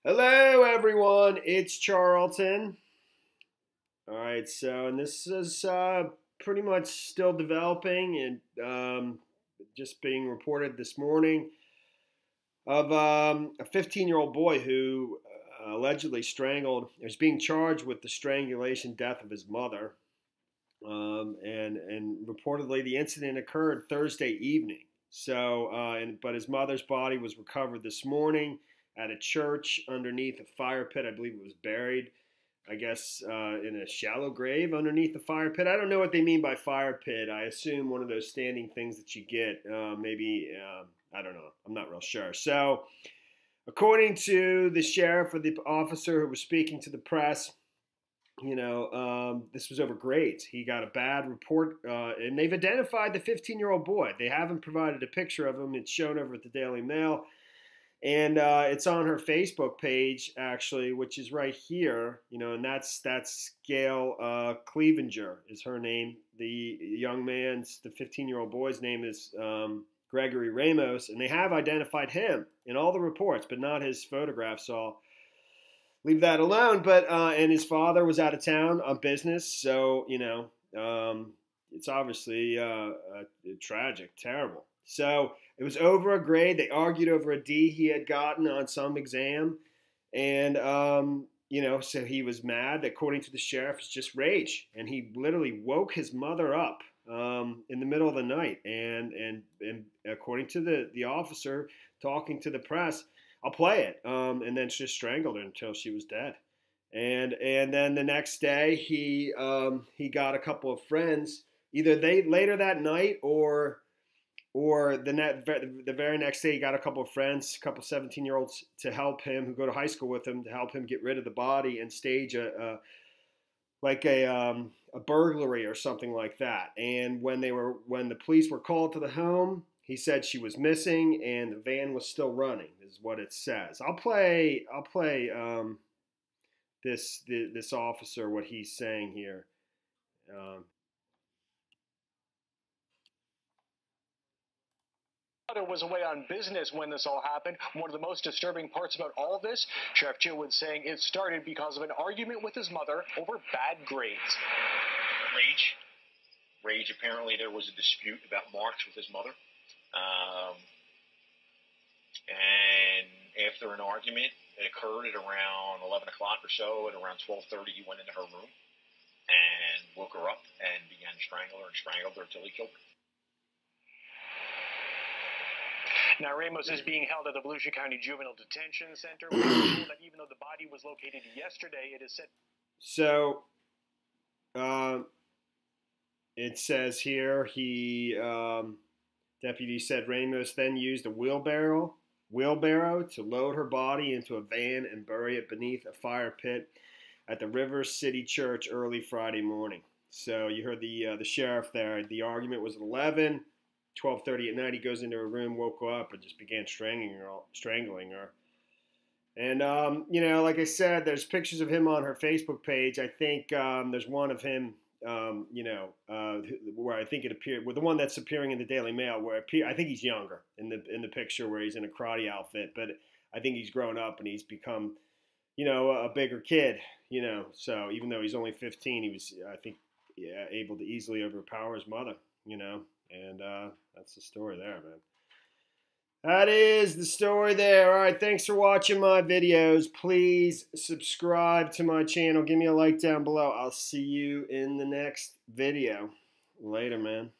Hello, everyone. It's Charlton. All right, and this is pretty much still developing and just being reported this morning of a 15-year-old boy who allegedly strangled, is being charged with the strangulation death of his mother. And reportedly the incident occurred Thursday evening. But his mother's body was recovered this morning at a church underneath a fire pit. I believe it was buried, I guess, in a shallow grave underneath the fire pit. I don't know what they mean by fire pit. I assume one of those standing things that you get. I don't know. I'm not real sure. So, according to the sheriff or the officer who was speaking to the press, this was over grades. He got a bad report, and they've identified the 15-year-old boy. They haven't provided a picture of him. It's shown over at the Daily Mail. And it's on her Facebook page, actually, which is right here, and that's Gail Clevenger is her name. The the 15-year-old boy's name is Gregory Ramos, and they have identified him in all the reports, but not his photograph, so I'll leave that alone. But and his father was out of town on business, so, it's obviously tragic, terrible. So it was over a grade. They argued over a D he had gotten on some exam. And, so he was mad. According to the sheriff, it's just rage. And he literally woke his mother up in the middle of the night. And according to the officer talking to the press, I'll play it. And then just strangled her until she was dead. And then the next day, he got a couple of friends, either later that night or the very next day, he got a couple of friends, a couple 17-year-olds to help him, who go to high school with him, to help him get rid of the body and stage a burglary or something like that. And when the police were called to the home, he said she was missing and the van was still running, is what it says. I'll play this officer, what he's saying here. Was away on business when this all happened. One of the most disturbing parts about all of this, Sheriff Chilwood saying it started because of an argument with his mother over bad grades. Rage. Apparently there was a dispute about marks with his mother. And after an argument, it occurred at around 11 o'clock or so. At around 12:30, he went into her room and woke her up and began to strangle her and strangled her until he killed her. Now, Ramos is being held at the Volusia County Juvenile Detention Center. We're told that even though the body was located yesterday, it is set. So, it says here, deputy said Ramos then used a wheelbarrow to load her body into a van and bury it beneath a fire pit at the River City Church early Friday morning. So you heard the sheriff there. The argument was at 11. 12:30 at night, he goes into her room, woke her up, and just began strangling her. And, like I said, there's pictures of him on her Facebook page. I think there's one of him, where I think it appeared, well, the one that's appearing in the Daily Mail, where I think he's younger in the picture where he's in a karate outfit, but I think he's grown up and he's become, a bigger kid, So even though he's only 15, he was, I think, able to easily overpower his mother, And that's the story there, man. That is the story there. All right, thanks for watching my videos. Please subscribe to my channel. Give me a like down below. I'll see you in the next video. Later, man.